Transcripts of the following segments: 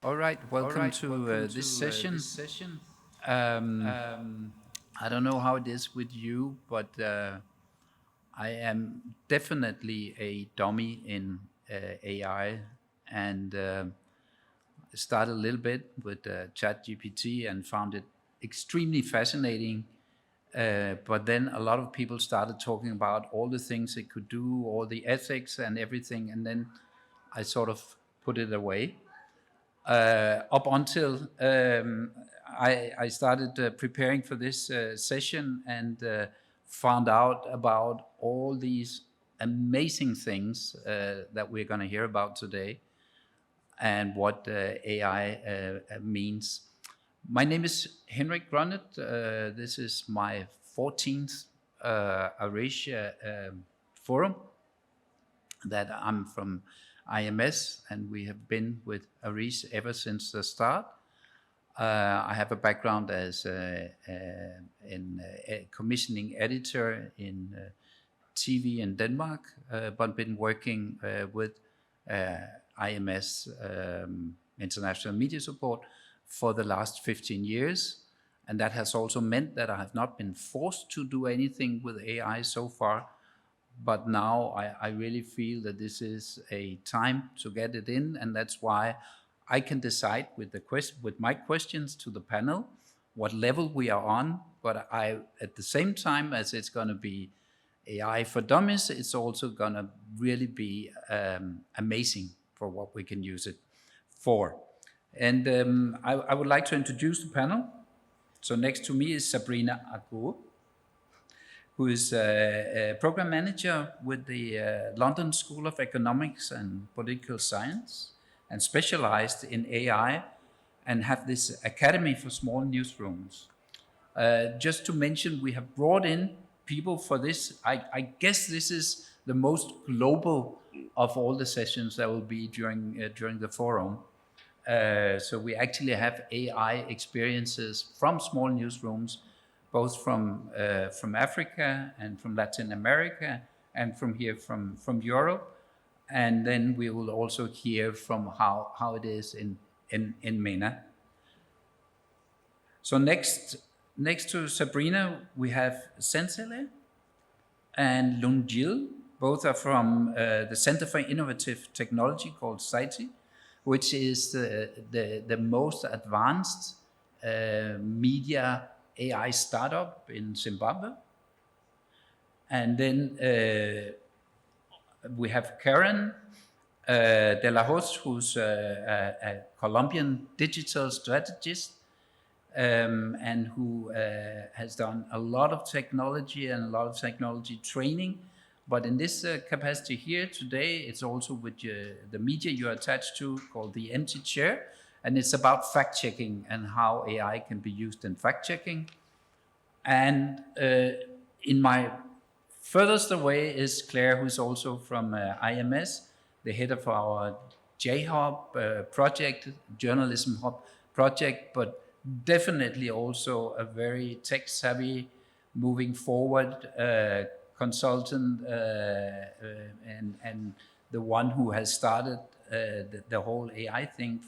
All right, welcome to this session. I don't know how it is with you, but I am definitely a dummy in AI, and started a little bit with ChatGPT and found it extremely fascinating. But then a lot of people started talking about all the things it could do, all the ethics and everything, and then I sort of put it away. Up until I started preparing for this session and found out about all these amazing things that we're going to hear about today and what AI means. My name is Henrik Grønnet. This is my 14th ARIJ forum that I'm from IMS, and we have been with ARIJ ever since the start. I have a background as a commissioning editor in TV in Denmark, but been working with IMS, International Media Support, for the last 15 years. And that has also meant that I have not been forced to do anything with AI so far. But now I really feel that this is a time to get it in, and that's why I can decide with my questions to the panel what level we are on. But at the same time as it's going to be AI for dummies, it's also going to really be amazing for what we can use it for. And I would like to introduce the panel. So next to me is Sabrina Agur, who is a program manager with the London School of Economics and Political Science, and specialized in AI, and have this academy for small newsrooms. Just to mention, we have brought in people for this. I guess this is the most global of all the sessions that will be during the forum. So we actually have AI experiences from small newsrooms, both from Africa and from Latin America and from Europe. And then we will also hear from how it is in MENA. So next to Sabrina, we have Sensele and Lunjil. Both are from the Center for Innovative Technology called SITI, which is the most advanced media AI startup in Zimbabwe. And then we have Karen de la Hoz, who's a Colombian digital strategist, and who has done a lot of technology and a lot of technology training. But in this capacity here today, it's also with the media you're attached to, called The Empty Chair. And it's about fact-checking and how AI can be used in fact-checking. And in my furthest away is Claire, who's also from IMS, the head of our J-Hub project, Journalism Hub project, but definitely also a very tech-savvy, moving forward consultant, and the one who has started the whole AI thing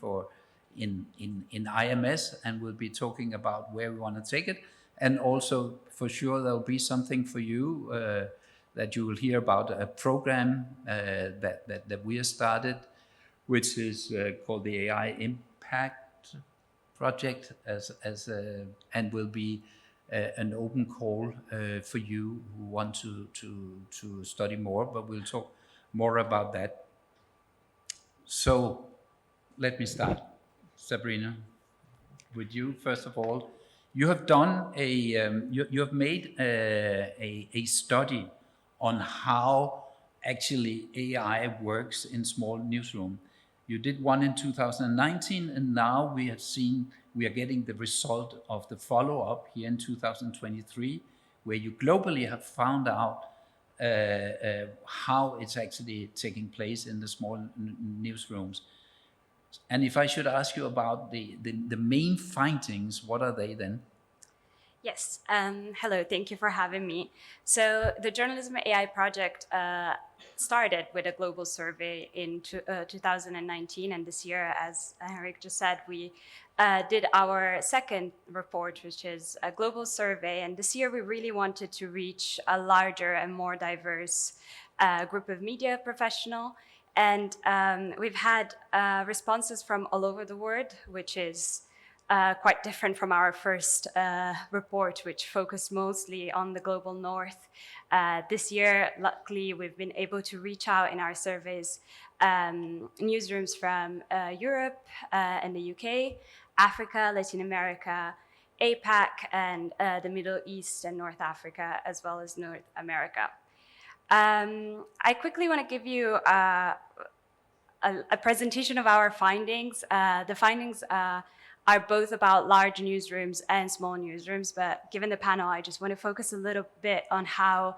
in IMS, and we'll be talking about where we want to take it. And also, for sure, there'll be something for you that you will hear about, a program that we have started, which is called the AI Impact Project, and will be an open call for you who want to study more. But we'll talk more about that. So let me start, Sabrina, with you first of all. You have done you have made a study on how actually AI works in small newsroom. You did one in 2019, and now we are getting the result of the follow-up here in 2023, where you globally have found out how it's actually taking place in the small newsrooms. And if I should ask you about the main findings, what are they then? Yes. Hello. Thank you for having me. So the Journalism AI project started with a global survey in 2019, and this year, as Henrik just said, we did our second report, which is a global survey. And this year, we really wanted to reach a larger and more diverse group of media professional. And we've had responses from all over the world, which is quite different from our first report, which focused mostly on the global north. This year, luckily, we've been able to reach out in our surveys newsrooms from Europe and the UK, Africa, Latin America, APAC, and the Middle East and North Africa, as well as North America. I quickly want to give you a presentation of our findings. The findings are both about large newsrooms and small newsrooms, but given the panel, I just want to focus a little bit on how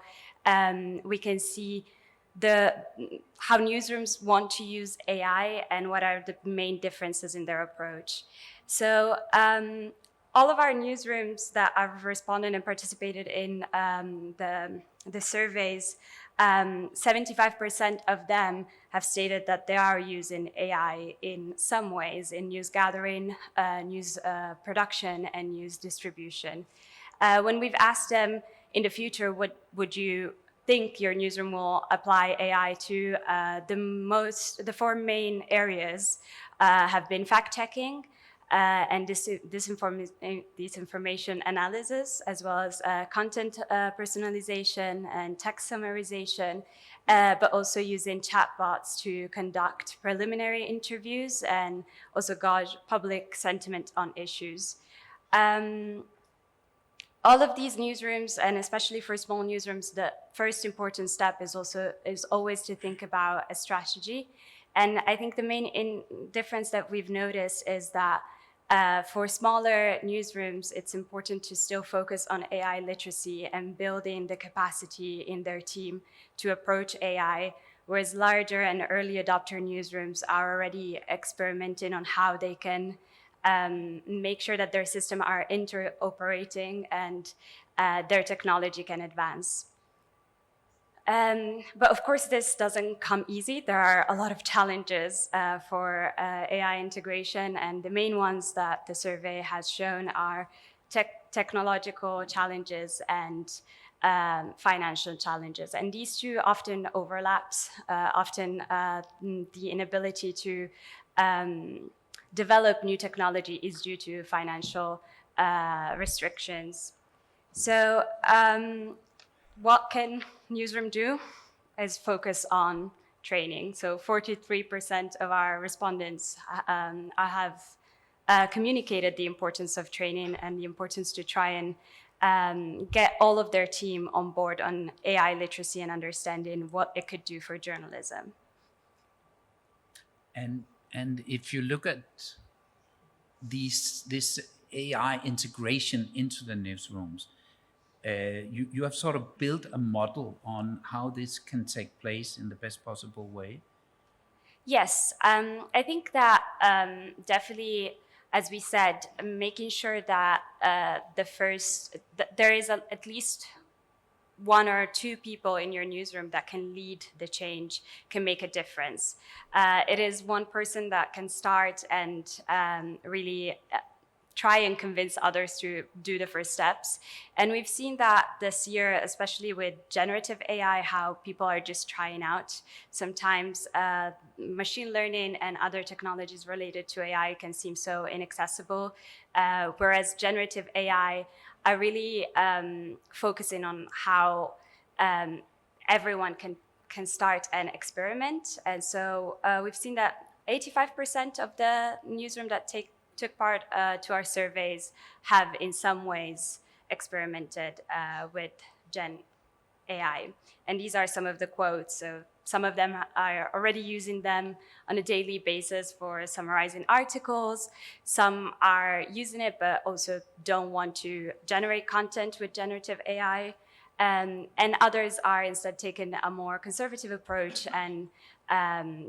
we can see how newsrooms want to use AI and what are the main differences in their approach. So all of our newsrooms that have responded and participated in the surveys, 75% of them have stated that they are using AI in some ways in news gathering, news production, and news distribution. When we've asked them in the future, what would you think your newsroom will apply AI to, the four main areas have been fact-checking, and disinformation analysis, as well as content personalization and text summarization, but also using chatbots to conduct preliminary interviews and also gauge public sentiment on issues. All of these newsrooms, and especially for small newsrooms, the first important step is always to think about a strategy. And I think the main difference that we've noticed is that for smaller newsrooms, it's important to still focus on AI literacy and building the capacity in their team to approach AI, whereas larger and early adopter newsrooms are already experimenting on how they can make sure that their system are interoperating and their technology can advance. But of course, this doesn't come easy. There are a lot of challenges for AI integration, and the main ones that the survey has shown are technological challenges and financial challenges. And these two often overlaps. Often the inability to develop new technology is due to financial restrictions. So what can Newsroom do is focus on training. So 43% of our respondents have communicated the importance of training and the importance to try and get all of their team on board on AI literacy and understanding what it could do for journalism. And if you look at this AI integration into the newsrooms, you have sort of built a model on how this can take place in the best possible way? Yes, I think that definitely, as we said, making sure that there is at least one or two people in your newsroom that can lead the change can make a difference. It is one person that can start and really try and convince others to do the first steps. And we've seen that this year, especially with generative AI, how people are just trying out. Sometimes machine learning and other technologies related to AI can seem so inaccessible, whereas generative AI are really focusing on how everyone can start and experiment. And so we've seen that 85% of the newsroom that took part to our surveys have in some ways experimented with Gen AI. And these are some of the quotes. So some of them are already using them on a daily basis for summarizing articles. Some are using it, but also don't want to generate content with generative AI. And others are instead taking a more conservative approach and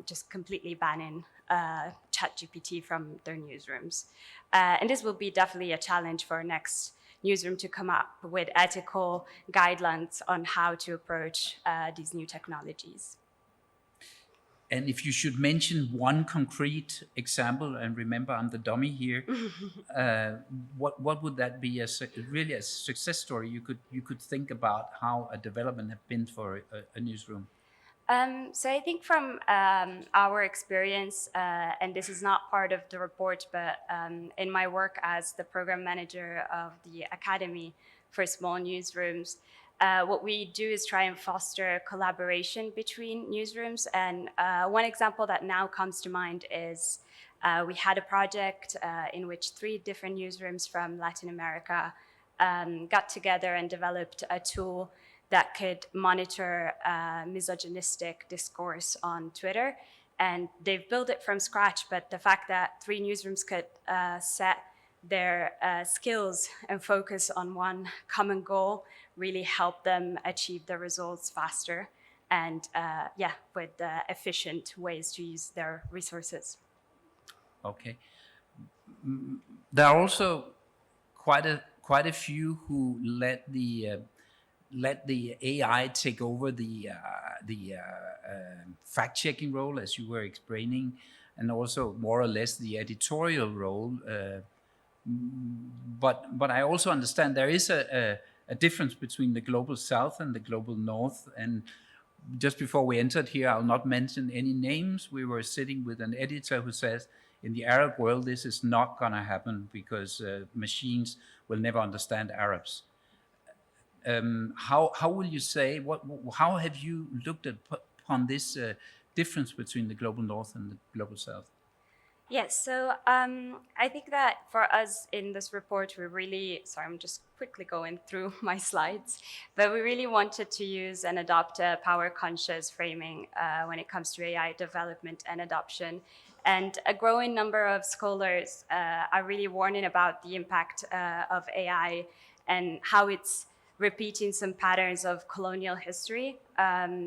just completely banning ChatGPT from their newsrooms. And this will be definitely a challenge for next newsroom to come up with ethical guidelines on how to approach these new technologies. And if you should mention one concrete example, and remember I'm the dummy here, what would that be as really a success story you could think about how a development have been for a newsroom? So I think from our experience, and this is not part of the report, but in my work as the program manager of the Academy for Small Newsrooms, what we do is try and foster collaboration between newsrooms. And one example that now comes to mind is we had a project in which 3 different newsrooms from Latin America got together and developed a tool that could monitor misogynistic discourse on Twitter. And they've built it from scratch, but the fact that 3 newsrooms could set their skills and focus on one common goal really helped them achieve the results faster and with efficient ways to use their resources. Okay. There are also quite a few who let the AI take over the fact-checking role, as you were explaining, and also more or less the editorial role. But I also understand there is a difference between the global south and the global north. And just before we entered here, I'll not mention any names. We were sitting with an editor who says, in the Arab world, this is not going to happen because machines will never understand Arabs. How will you say, how have you looked upon this difference between the global north and the global south? Yes, so I think that for us in this report, we really, sorry, I'm just quickly going through my slides, but we really wanted to use and adopt a power-conscious framing when it comes to AI development and adoption. And a growing number of scholars are really warning about the impact of AI and how it's repeating some patterns of colonial history.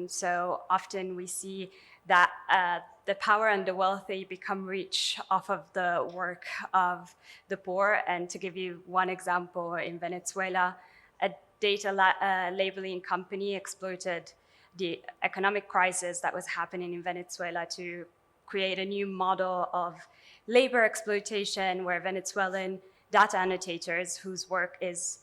So often we see that the power and the wealthy become rich off of the work of the poor. And to give you one example, in Venezuela, a data labeling company exploited the economic crisis that was happening in Venezuela to create a new model of labor exploitation where Venezuelan data annotators, whose work is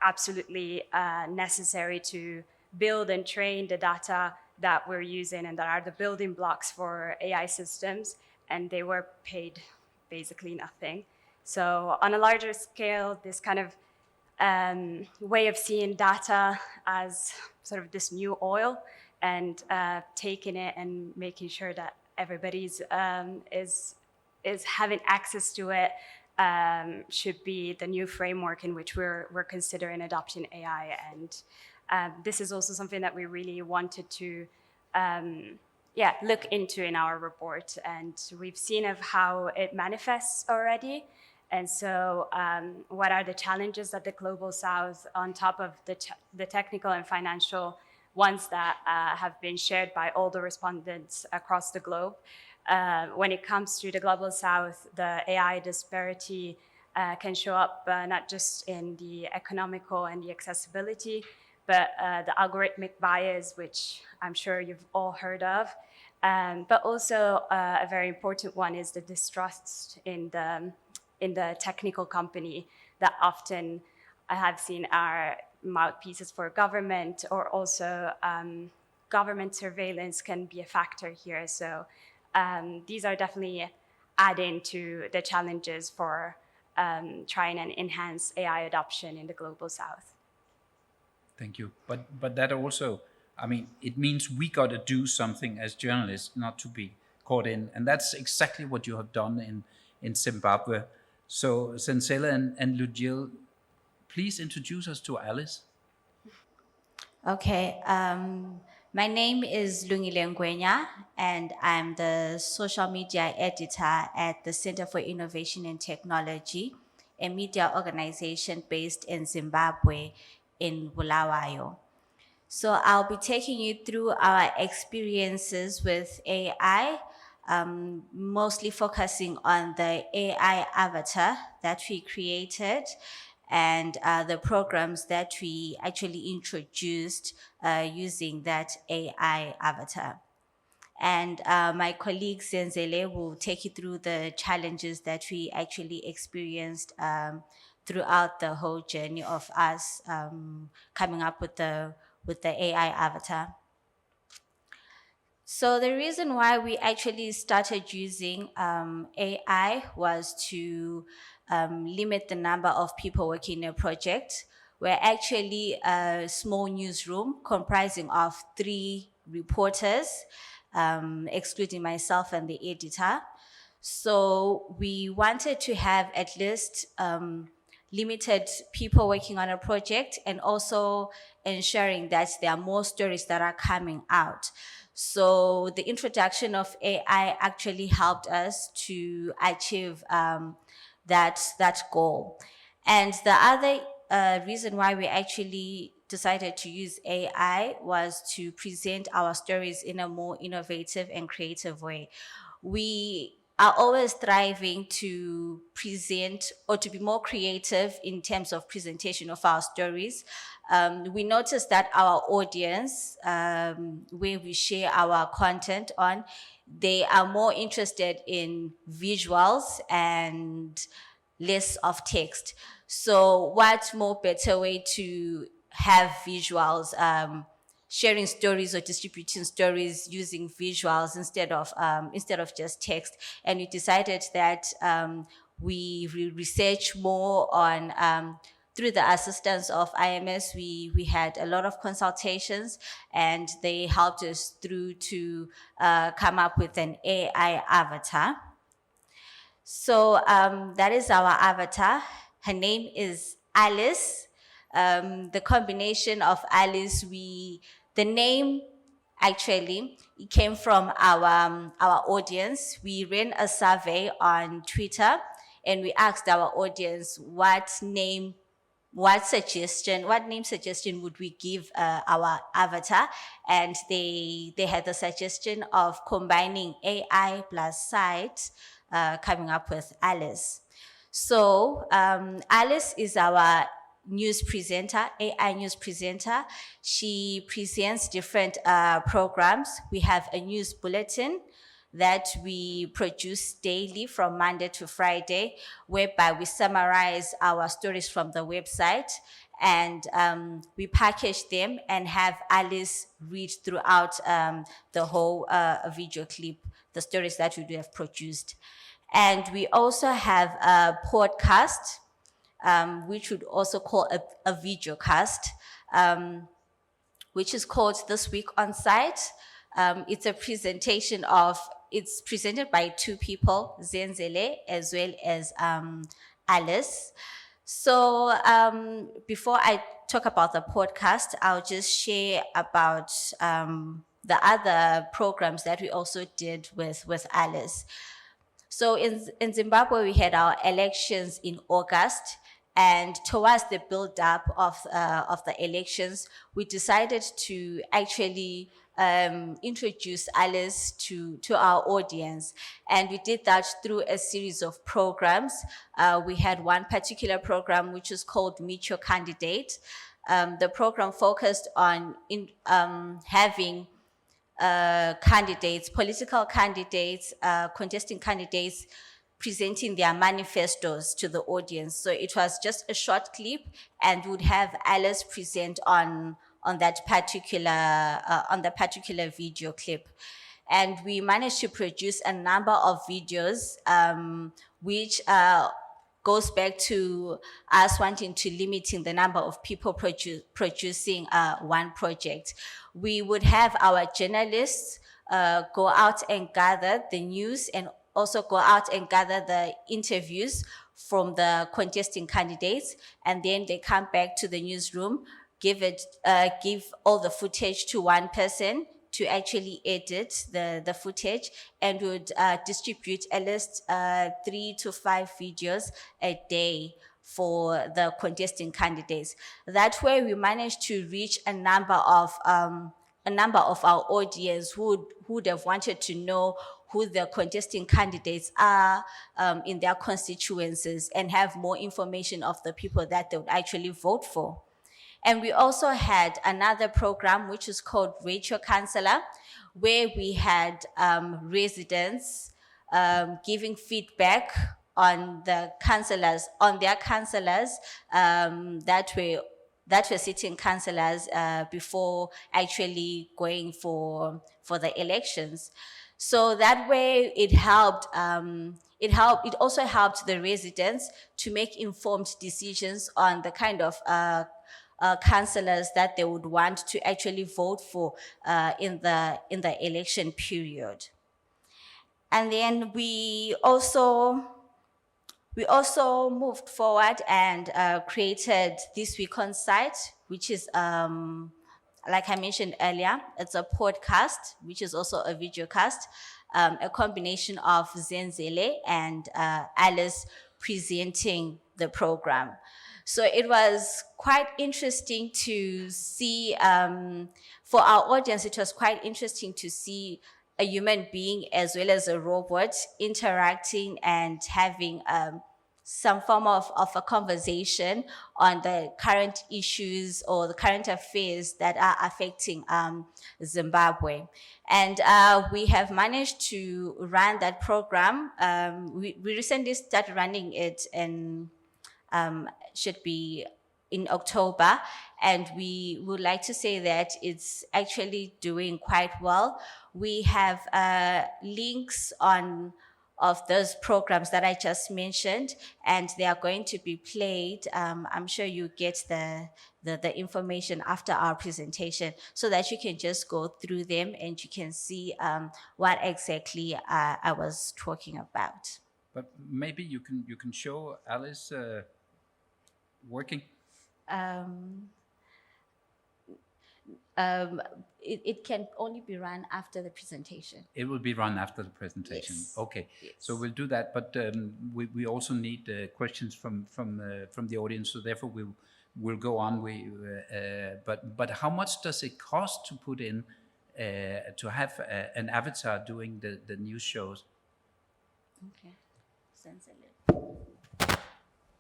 absolutely necessary to build and train the data that we're using and that are the building blocks for AI systems, and they were paid basically nothing. So on a larger scale, this kind of way of seeing data as sort of this new oil and taking it and making sure that everybody's is having access to it should be the new framework in which we're considering adopting AI. And this is also something that we really wanted to look into in our report. And we've seen of how it manifests already. And so what are the challenges that the Global South, on top of the technical and financial ones that have been shared by all the respondents across the globe? When it comes to the Global South, the AI disparity can show up not just in the economical and the accessibility, but the algorithmic bias, which I'm sure you've all heard of. But also a very important one is the distrust in the technical company that often I have seen are mouthpieces for government, or also government surveillance can be a factor here. So these are definitely adding to the challenges for trying and enhance AI adoption in the Global South. Thank you. But that also, I mean, it means we got to do something as journalists not to be caught in. And that's exactly what you have done in Zimbabwe. So Sensela and Lujil, please introduce us to Alice. Okay, my name is Lungile Ngwenya, and I'm the social media editor at the Center for Innovation and Technology, a media organization based in Zimbabwe in Bulawayo. So I'll be taking you through our experiences with AI, mostly focusing on the AI avatar that we created and the programs that we actually introduced using that AI avatar. And my colleague Zenzele will take you through the challenges that we actually experienced throughout the whole journey of us coming up with the AI avatar. So the reason why we actually started using AI was to limit the number of people working in a project. We're actually a small newsroom comprising of 3 reporters, excluding myself and the editor. So we wanted to have at least limited people working on a project, and also ensuring that there are more stories that are coming out. So the introduction of AI actually helped us to achieve that goal. And the other reason why we actually decided to use AI was to present our stories in a more innovative and creative way. We are always striving to present or to be more creative in terms of presentation of our stories. We noticed that our audience, where we share our content on, they are more interested in visuals and less of text. So what more better way to have visuals, sharing stories or distributing stories using visuals instead of just text. And we decided that we research more on through the assistance of IMS. We had a lot of consultations, and they helped us through to come up with an AI avatar. So that is our avatar. Her name is Alice. The combination of Alice, the name actually, it came from our audience. We ran a survey on Twitter, and we asked our audience what name suggestion would we give our avatar, and they had the suggestion of combining AI plus sight, coming up with Alice. So Alice is our news presenter, AI news presenter. She presents different programs. We have a news bulletin that we produce daily from Monday to Friday, whereby we summarize our stories from the website, and we package them and have Alice read throughout the whole video clip, the stories that we have produced. And we also have a podcast, which would also call a video cast, which is called This Week on Site. It's a presentation it's presented by 2 people, Zenzele as well as Alice. So before I talk about the podcast, I'll just share about the other programs that we also did with Alice. So in Zimbabwe, we had our elections in August, and towards the build-up of the elections, we decided to actually introduce Alice to our audience. And we did that through a series of programs. We had one particular program which is called Meet Your Candidate. The program focused on having candidates, political candidates, contesting candidates, presenting their manifestos to the audience. So it was just a short clip, and would have Alice present on that particular video clip. And we managed to produce a number of videos, which goes back to us wanting to limiting the number of people producing one project. We would have our journalists go out and gather the news, and also go out and gather the interviews from the contesting candidates, and then they come back to the newsroom, give all the footage to one person to actually edit the footage, and would distribute at least 3 to 5 videos a day for the contesting candidates. That way we managed to reach a number of our audience who would have wanted to know who the contesting candidates are in their constituencies and have more information of the people that they would actually vote for. And we also had another program which is called Rate Your Councillor, where we had residents giving feedback on the councillors, on their councillors that were sitting councillors before actually going for the elections. So that way it helped. It also helped the residents to make informed decisions on the kind of councillors that they would want to actually vote for in the election period. And then we also moved forward and created This Week on Site, which is, like I mentioned earlier, it's a podcast, which is also a video cast, a combination of Zenzele and Alice presenting the program. So it was quite interesting to see, for our audience, it was quite interesting to see a human being as well as a robot interacting and having some form of a conversation on the current issues or the current affairs that are affecting Zimbabwe. And we have managed to run that program. We recently started running it and should be in October, and we would like to say that it's actually doing quite well. We have links of those programs that I just mentioned, and they are going to be played. I'm sure you get the information after our presentation so that you can just go through them and you can see what exactly I was talking about. But maybe you can show Alice working. It can only be run after the presentation. It will be run after the presentation. Yes. Okay, Yes. so we'll do that. But we also need questions from the audience. So therefore we'll go on. But how much does it cost to put in to have an avatar doing the news shows? Okay. Sensible.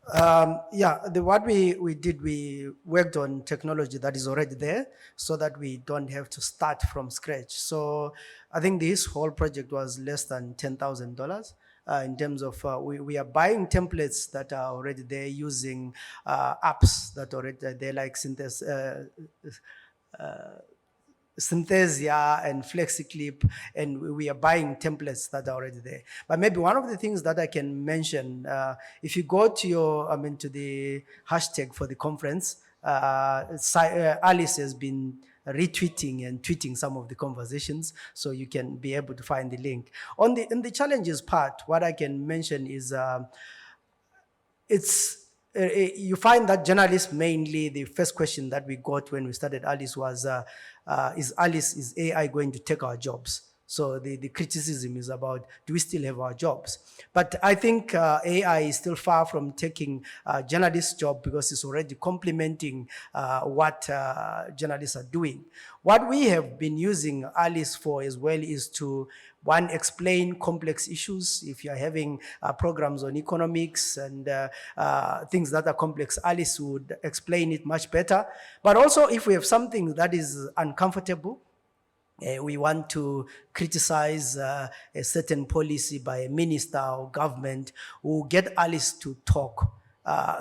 What we did, we worked on technology that is already there so that we don't have to start from scratch. So I think this whole project was less than $10,000 in terms of we are buying templates that are already there, using apps that are already there, like Synthesia and FlexiClip, and we are buying templates that are already there. But maybe one of the things that I can mention, if you go to to the hashtag for the conference, Alice has been retweeting and tweeting some of the conversations, so you can be able to find the link. In the challenges part, what I can mention is you find that journalists, mainly the first question that we got when we started Alice was, is AI going to take our jobs? So the criticism is about, do we still have our jobs? But I think AI is still far from taking journalists' job, because it's already complementing what journalists are doing. What we have been using Alice for as well is to, one, explain complex issues. If you're having programs on economics and things that are complex, Alice would explain it much better. But also, if we have something that is uncomfortable, we want to criticize a certain policy by a minister or government, we'll get Alice to talk.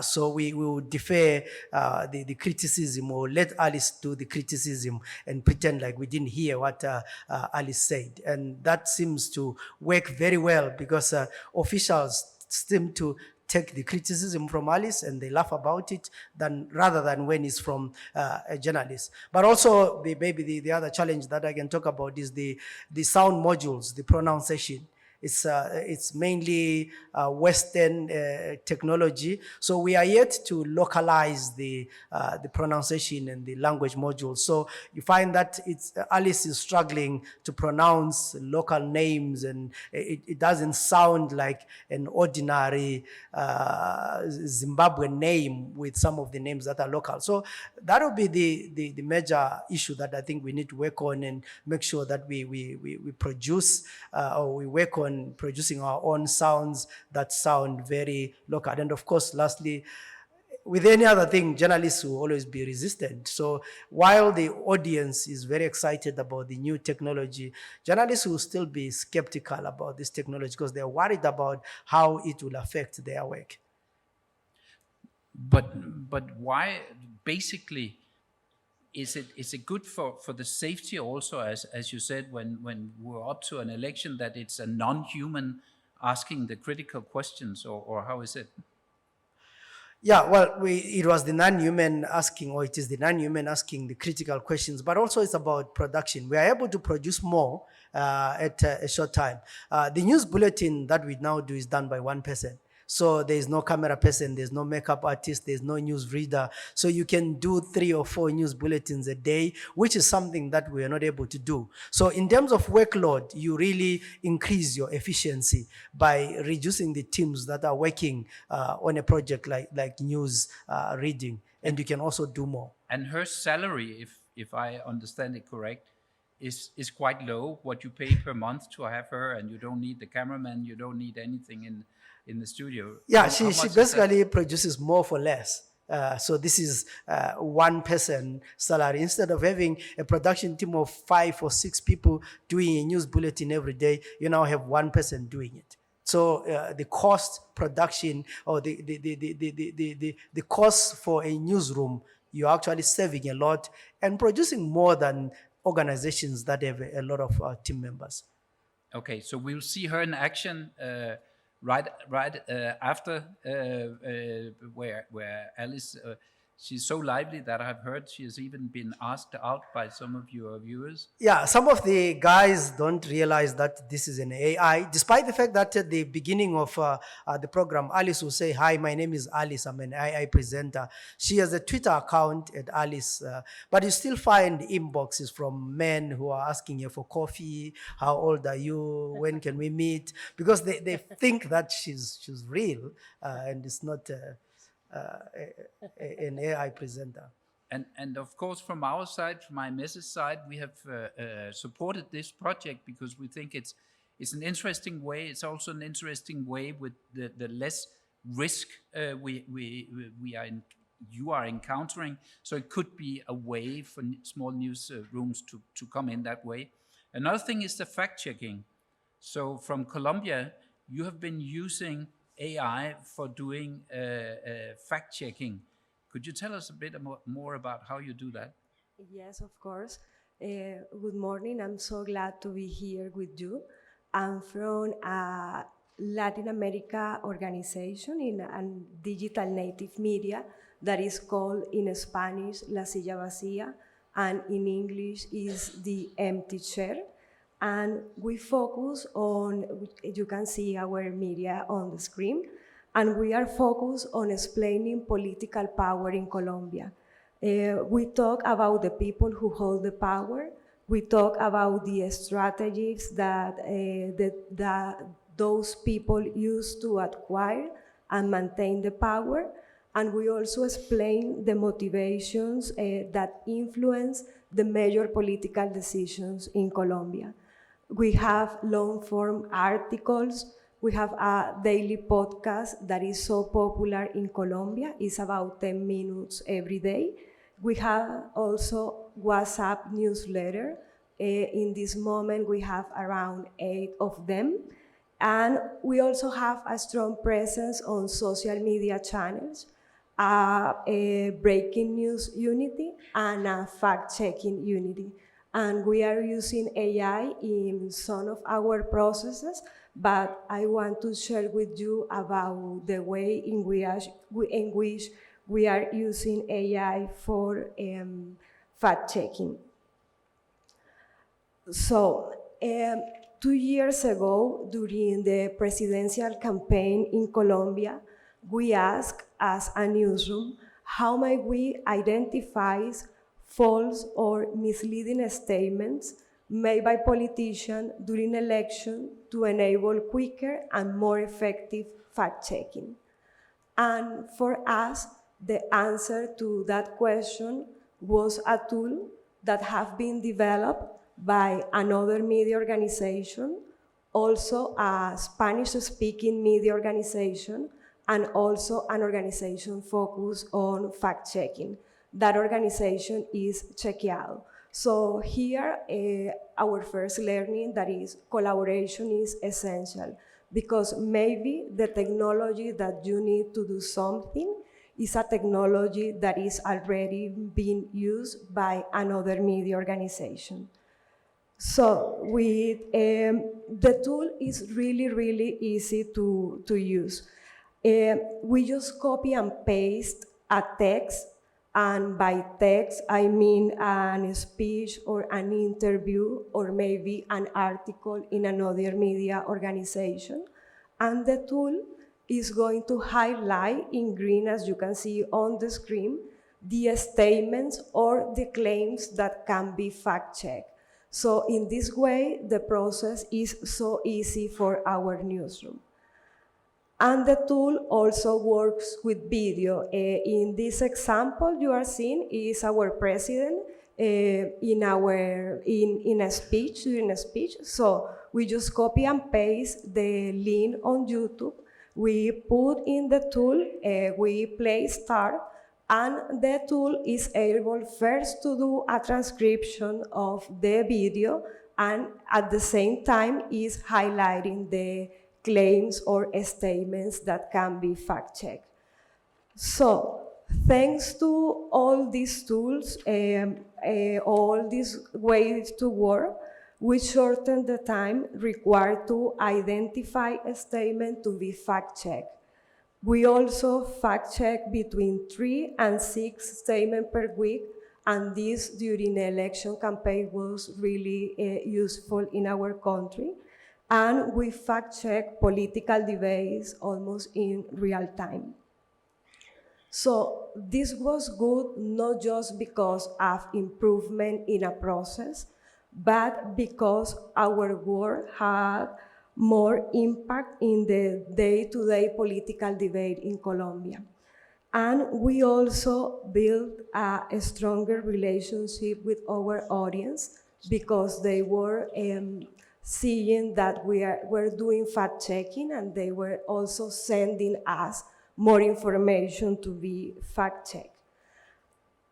So we will defer the criticism, or let Alice do the criticism and pretend like we didn't hear what Alice said. And that seems to work very well, because officials seem to take the criticism from Alice and they laugh about it rather than when it's from a journalist. But also, maybe the other challenge that I can talk about is the sound modules, the pronunciation. It's mainly Western technology. So we are yet to localize the pronunciation and the language module. So you find that Alice is struggling to pronounce local names, and it doesn't sound like an ordinary Zimbabwean name with some of the names that are local. So that will be the major issue that I think we need to work on and make sure that we produce or we work on producing our own sounds that sound very local. And of course, lastly, with any other thing, journalists will always be resistant. So while the audience is very excited about the new technology, journalists will still be skeptical about this technology because they're worried about how it will affect their work. But why, basically, is it good for the safety also, as you said, when we're up to an election, that it's a non-human asking the critical questions, or how is it? Yeah, well, it was the non-human asking, or it is the non-human asking the critical questions, but also it's about production. We are able to produce more at a short time. The news bulletin that we now do is done by one person. So there's no camera person, there's no makeup artist, there's no news reader. So you can do 3 or 4 news bulletins a day, which is something that we are not able to do. So in terms of workload, you really increase your efficiency by reducing the teams that are working on a project like news reading, and you can also do more. And her salary, if I understand it correct, is quite low, what you pay per month to have her, and you don't need the cameraman, you don't need anything in the studio. Yeah, she basically produces more for less. So this is one person salary. Instead of having a production team of 5 or 6 people doing a news bulletin every day, you now have one person doing it. So the cost production, or the cost for a newsroom, you're actually saving a lot and producing more than organizations that have a lot of team members. Okay, so we'll see her in action right after where Alice, she's so lively that I've heard she has even been asked out by some of your viewers. Yeah, some of the guys don't realize that this is an AI, despite the fact that at the beginning of the program, Alice will say, "Hi, my name is Alice, I'm an AI presenter." She has a Twitter account at Alice, but you still find inboxes from men who are asking her for coffee, how old are you, when can we meet, because they think that she's real, and it's not an AI presenter. And of course, from our side, from my IMS's side, we have supported this project because we think it's an interesting way. It's also an interesting way with the less risk you are encountering. So it could be a way for small newsrooms to come in that way. Another thing is the fact checking. So from Colombia, you have been using AI for doing fact checking. Could you tell us a bit more about how you do that? Yes, of course. Good morning. I'm so glad to be here with you. I'm from a Latin America organization in a digital native media that is called in Spanish La Silla Vacía, and in English is The Empty Chair. And we focus on, you can see our media on the screen, and we are focused on explaining political power in Colombia. We talk about the people who hold the power. We talk about the strategies that those people use to acquire and maintain the power. And we also explain the motivations that influence the major political decisions in Colombia. We have long-form articles. We have a daily podcast that is so popular in Colombia. It's about 10 minutes every day. We have also WhatsApp newsletter. In this moment, we have around 8 of them. And we also have a strong presence on social media channels, a breaking news unity, and a fact-checking unity. And we are using AI in some of our processes, but I want to share with you about the way in which we are using AI for fact-checking. So 2 years ago, during the presidential campaign in Colombia, we asked as a newsroom, how might we identify false or misleading statements made by politicians during election to enable quicker and more effective fact-checking? And for us, the answer to that question was a tool that has been developed by another media organization, also a Spanish-speaking media organization, and also an organization focused on fact-checking. That organization is Chequeado. So here, our first learning, that is collaboration is essential, because maybe the technology that you need to do something is a technology that is already being used by another media organization. So with, the tool is really, really easy to use. We just copy and paste a text, and by text I mean a speech or an interview or maybe an article in another media organization, and the tool is going to highlight in green, as you can see on the screen, the statements or the claims that can be fact-checked. So in this way, the process is so easy for our newsroom. And the tool also works with video. In this example you are seeing is our president in a speech, during a speech. So we just copy and paste the link on YouTube. We put in the tool, we play start, and the tool is able first to do a transcription of the video, and at the same time is highlighting the claims or statements that can be fact-checked. So thanks to all these tools, all these ways to work, we shorten the time required to identify a statement to be fact-checked. We also fact-check between 3 and 6 statements per week, and this during the election campaign was really useful in our country. And we fact-check political debates almost in real time. So this was good not just because of improvement in a process, but because our work had more impact in the day-to-day political debate in Colombia. And we also built a stronger relationship with our audience, because they were seeing that we're doing fact-checking, and they were also sending us more information to be fact-checked.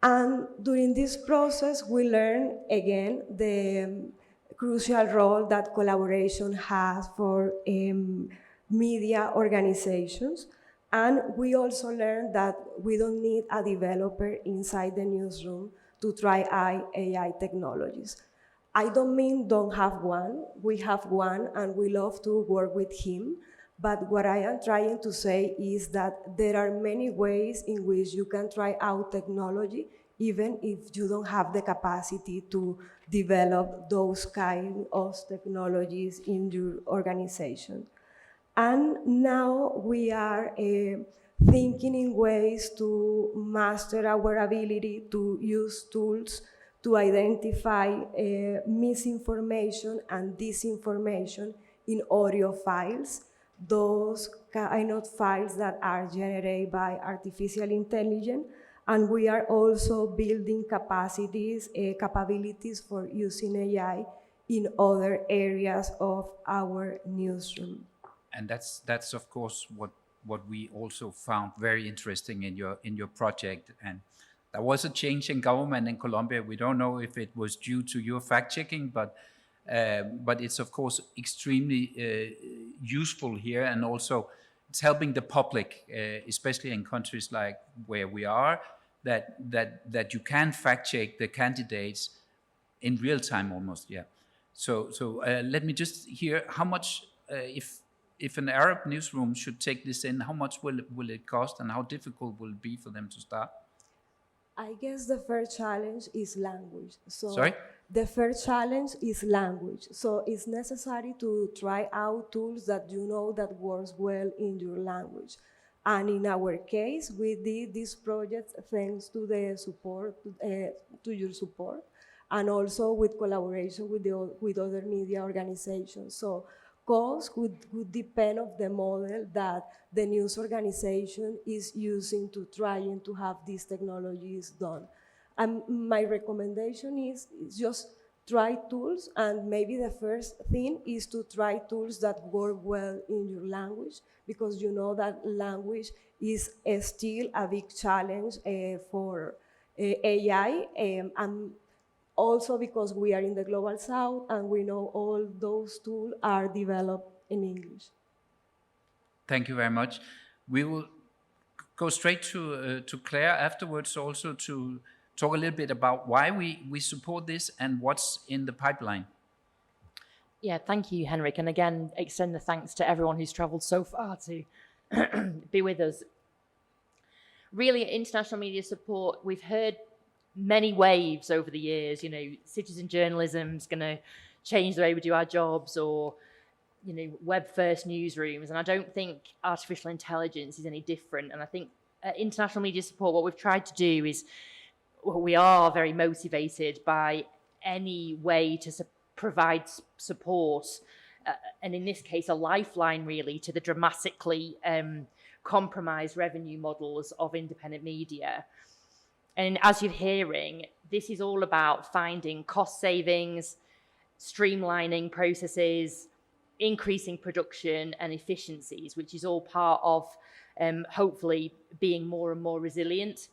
And during this process, we learned again the crucial role that collaboration has for media organizations. And we also learned that we don't need a developer inside the newsroom to try AI technologies. I don't mean don't have one. We have one, and we love to work with him. But what I am trying to say is that there are many ways in which you can try out technology, even if you don't have the capacity to develop those kind of technologies in your organization. And now we are thinking in ways to master our ability to use tools to identify misinformation and disinformation in audio files, those kind of files that are generated by artificial intelligence. And we are also building capabilities for using AI in other areas of our newsroom. And that's of course what we also found very interesting in your project. And there was a change in government in Colombia. We don't know if it was due to your fact-checking, but it's of course extremely useful here, and also it's helping the public, especially in countries like where we are, that you can fact-check the candidates in real time almost. Yeah. So let me just hear how much, if an Arab newsroom should take this in, how much will it cost, and how difficult will it be for them to start? I guess the first challenge is language. So Sorry? the first challenge is language. So it's necessary to try out tools that you know that works well in your language. And in our case, we did this project thanks to the support, to your support, and also with collaboration with other media organizations. So cost would depend on the model that the news organization is using to trying to have these technologies done. And my recommendation is just try tools, and maybe the first thing is to try tools that work well in your language, because you know that language is still a big challenge for AI, and also because we are in the global south and we know all those tools are developed in English. Thank you very much. We will go straight to Claire afterwards, also to talk a little bit about why we support this and what's in the pipeline. Yeah, thank you, Henrik. And again, extend the thanks to everyone who's travelled so far to be with us. Really, international media support, we've heard many waves over the years. You know, citizen journalism is going to change the way we do our jobs, or, you know, web-first newsrooms. And I don't think artificial intelligence is any different. And I think international media support, what we've tried to do is, well, we are very motivated by any way to provide support, and in this case, a lifeline really to the dramatically compromised revenue models of independent media. And as you're hearing, this is all about finding cost savings, streamlining processes, increasing production and efficiencies, which is all part of hopefully being more and more resilient.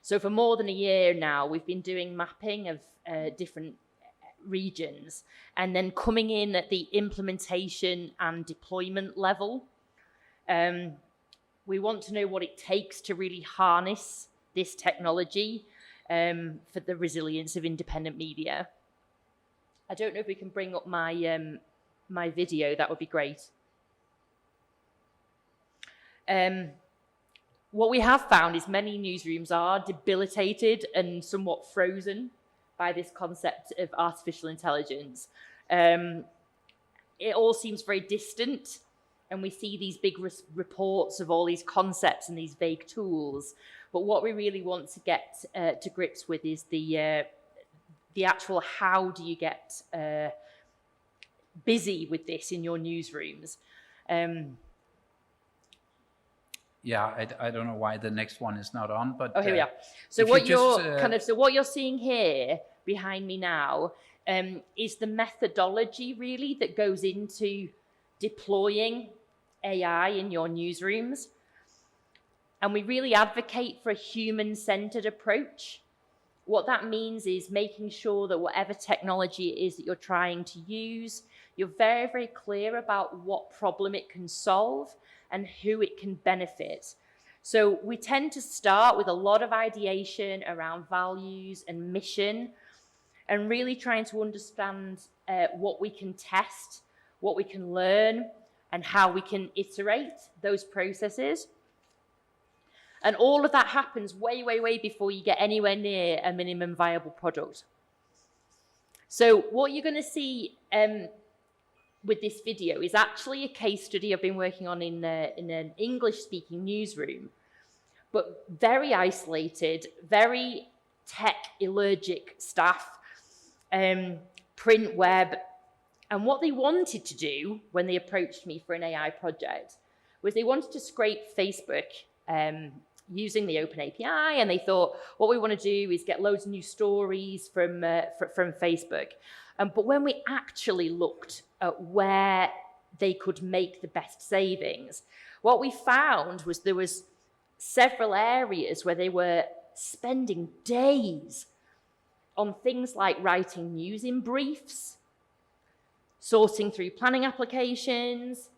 So for more than a year now, we've been doing mapping of different regions and then coming in at the implementation and deployment level. We want to know what it takes to really harness this technology for the resilience of independent media. I don't know if we can bring up my my video. That would be great. What we have found is many newsrooms are debilitated and somewhat frozen by this concept of artificial intelligence. It all seems very distant, and we see these big reports of all these concepts and these vague tools. But what we really want to get to grips with is the actual how do you get busy with this in your newsrooms. Yeah, I don't know why the next one is not on, but here we are. So what you're seeing here behind me now is the methodology really that goes into deploying AI in your newsrooms. And we really advocate for a human-centered approach. What that means is making sure that whatever technology it is that you're trying to use, you're very, very clear about what problem it can solve and who it can benefit. So we tend to start with a lot of ideation around values and mission, and really trying to understand what we can test, what we can learn, and how we can iterate those processes. And all of that happens way, way, way before you get anywhere near a minimum viable product. So what you're going to see with this video is actually a case study I've been working on in an English-speaking newsroom, but very isolated, very tech-allergic staff, print, web. And what they wanted to do when they approached me for an AI project was they wanted to scrape Facebook using the Open API, and they thought, what we want to do is get loads of new stories from Facebook. But when we actually looked at where they could make the best savings, what we found was there was several areas where they were spending days on things like writing news in briefs, sorting through planning applications,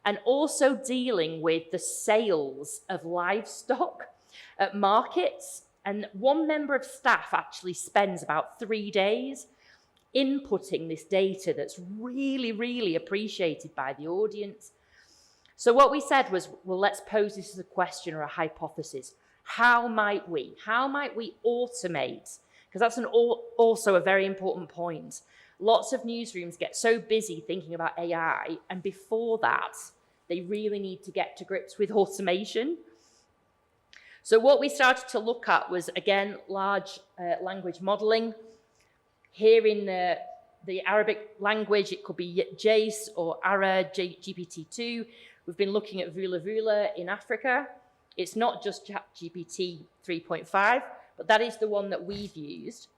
and also dealing with the sales of livestock at markets. And one member of staff actually spends about 3 days inputting this data that's really, really appreciated by the audience. So what we said was, well, let's pose this as a question or a hypothesis. How might we automate? Because that's also a very important point. Lots of newsrooms get so busy thinking about AI, and before that, they really need to get to grips with automation. So what we started to look at was, again, large language modeling. Here in the Arabic language, it could be JACE or ARIJ GPT-2. We've been looking at Vula Vula in Africa. It's not just ChatGPT 3.5, but that is the one that we've used.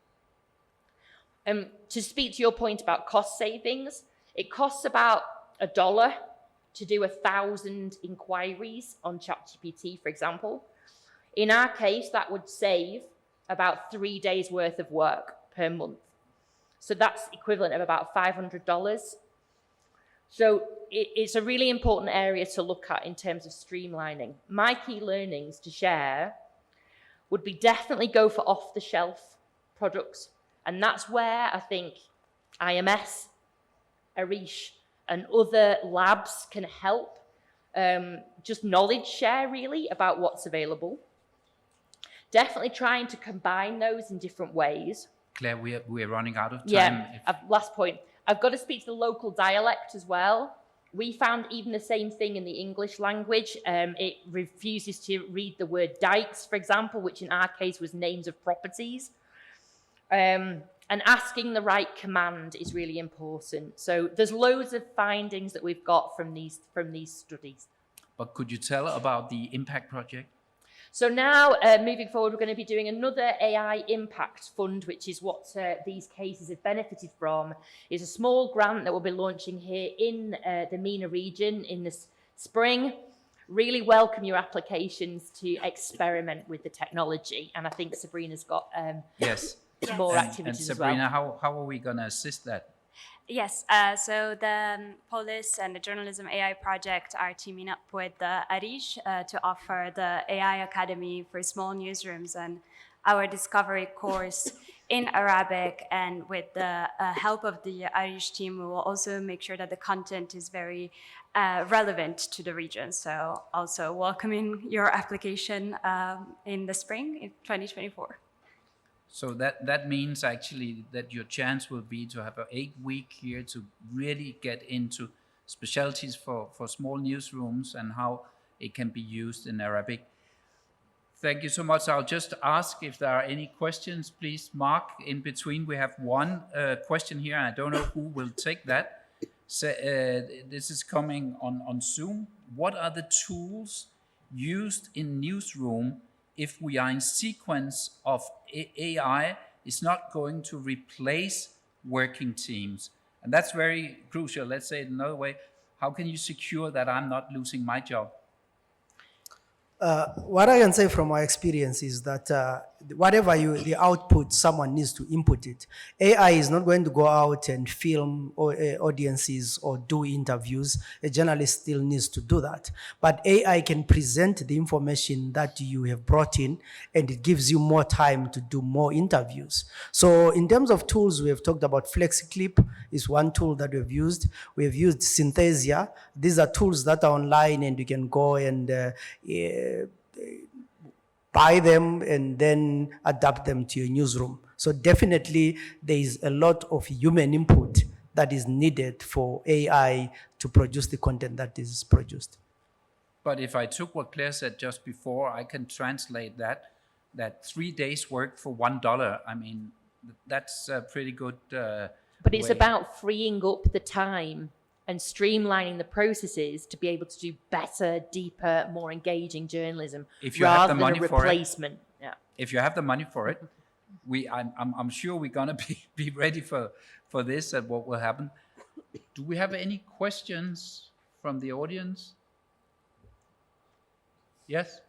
To speak to your point about cost savings, it costs about $1 to do 1,000 inquiries on ChatGPT, for example. In our case, that would save about 3 days worth of work per month. So that's equivalent of about $500. So it's a really important area to look at in terms of streamlining. My key learnings to share would be definitely go for off-the-shelf products. And that's where I think IMS, ARIJ, and other labs can help. Just knowledge share, really, about what's available. Definitely trying to combine those in different ways. Claire, we're running out of time. Yeah, last point. I've got to speak to the local dialect as well. We found even the same thing in the English language. It refuses to read the word dikes, for example, which in our case was names of properties. And asking the right command is really important. So there's loads of findings that we've got from these studies. But could you tell about the impact project? So now, moving forward, we're going to be doing another AI impact fund, which is what these cases have benefited from. It's a small grant that we'll be launching here in the MENA region in the spring. Really welcome your applications to experiment with the technology. And I think Sabrina's got yes. more activities and Sabrina, as well. how are we going to assist that? Yes, so the Polis and the Journalism AI project are teaming up with the ARIJ to offer the AI Academy for small newsrooms and our discovery course in Arabic. And with the help of the ARIJ team, we will also make sure that the content is very relevant to the region. So also welcoming your application in the spring in 2024. So that means actually that your chance will be to have an 8-week here to really get into specialties for small newsrooms and how it can be used in Arabic. Thank you so much. I'll just ask if there are any questions, please mark in between. We have one question here, and I don't know who will take that. So, this is coming on Zoom. What are the tools used in newsroom if we are in sequence of AI is not going to replace working teams? And that's very crucial. Let's say it another way. How can you secure that I'm not losing my job? What I can say from my experience is that whatever the output, someone needs to input it. AI is not going to go out and film audiences or do interviews. A journalist still needs to do that. But AI can present the information that you have brought in, and it gives you more time to do more interviews. So in terms of tools, we have talked about FlexiClip is one tool that we've used. We've used Synthesia. These are tools that are online, and you can go and buy them and then adapt them to your newsroom. So definitely there is a lot of human input that is needed for AI to produce the content that is produced. But if I took what Claire said just before, I can translate that 3 days work for $1. I mean, that's a pretty good But it's way. about freeing up the time and streamlining the processes to be able to do better, deeper, more engaging journalism If you have rather the than money a for it. replacement. Yeah. If you have the money for it, I'm sure we're gonna be ready for this and what will happen. Do we have any questions from the audience? Yes,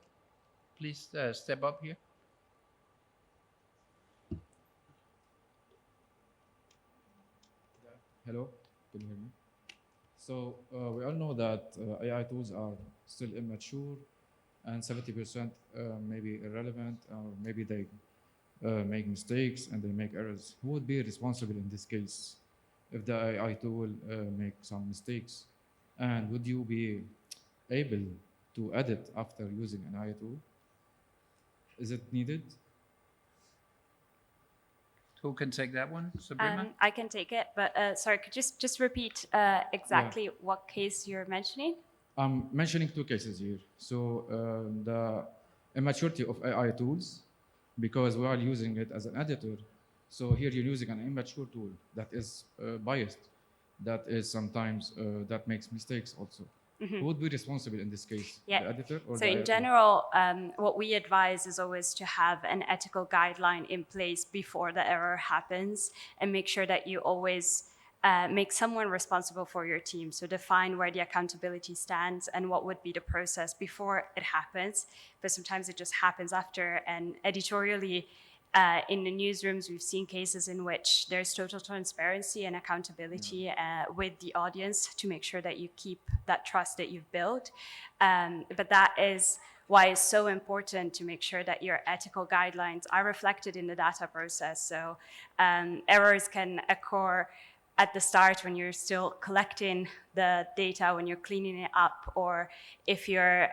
please step up here. Hello, can you hear me? So we all know that AI tools are still immature and 70% maybe irrelevant, or maybe they make mistakes and they make errors. Who would be responsible in this case if the AI tool make some mistakes? And would you be able to edit after using an AI tool? Is it needed? Who can take that one? Sabrina? I can take it, but sorry, could you just repeat exactly what case you're mentioning? I'm mentioning two cases here. So the immaturity of AI tools, because we are using it as an editor. So here you're using an immature tool that is biased, that is sometimes, that makes mistakes also. Who would be responsible in this case? Yeah. The editor or So the in AI general, what we advise is always to have an ethical guideline in place before the error happens, and make sure that you always make someone responsible for your team. So define where the accountability stands and what would be the process before it happens. But sometimes it just happens after, and editorially, in the newsrooms, we've seen cases in which there's total transparency and accountability with the audience to make sure that you keep that trust that you've built. But that is why it's so important to make sure that your ethical guidelines are reflected in the data process. So errors can occur at the start when you're still collecting the data, when you're cleaning it up, or if you're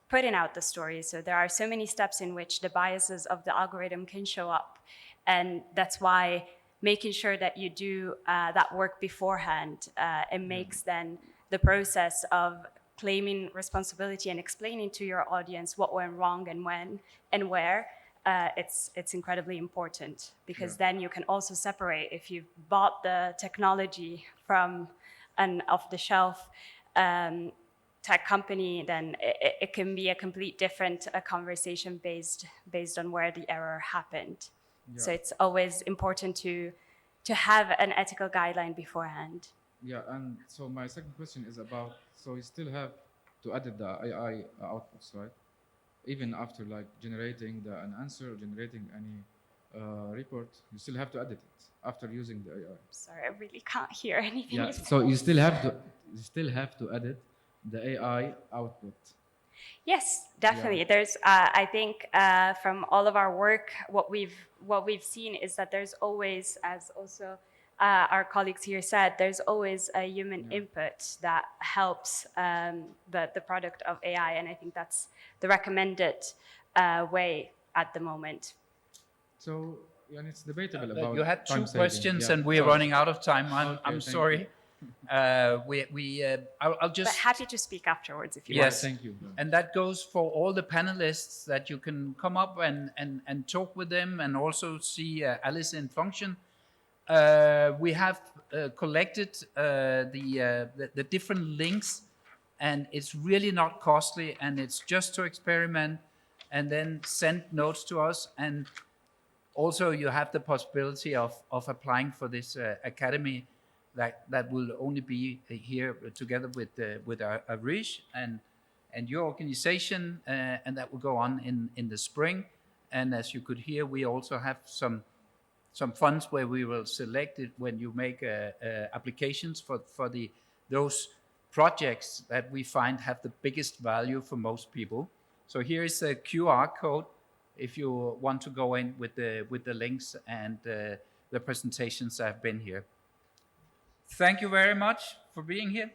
putting out the story. So there are so many steps in which the biases of the algorithm can show up. And that's why making sure that you do that work beforehand, it makes then the process of claiming responsibility and explaining to your audience what went wrong and when and where, it's incredibly important, because then you can also separate if you've bought the technology from an off-the-shelf tech company, then it can be a complete different conversation based on where the error happened. Yeah. So it's always important to have an ethical guideline beforehand. Yeah, and so my second question is about, so you still have to edit the AI outputs, right? Even after like generating an answer or generating any report, you still have to edit it after using the AI. Sorry, I really can't hear anything. Yeah, you so said. you still have to edit the AI output. Yes, definitely. There's, I think, from all of our work, what we've seen is that there's always, as also our colleagues here said, there's always a human input that helps the product of AI, and I think that's the recommended way at the moment. So, and it's debatable about You had two time saving. questions, Yeah. and we're Sorry. running out of time. Okay, I'm thank sorry. I'll But just happy to speak afterwards if you Yes. Thank you. And that goes for all the panelists, that you can come up and talk with them, and also see Alice in function. We have collected the different links, and it's really not costly, and it's just to experiment, and then send notes to us. And also you have the possibility of applying for this academy that will only be here together with our ARIJ and your organization, and that will go on in the spring. And as you could hear, we also have some funds where we will select it when you make applications for those projects that we find have the biggest value for most people. So here is a QR code if you want to go in with the links and the presentations that have been here. Thank you very much for being here.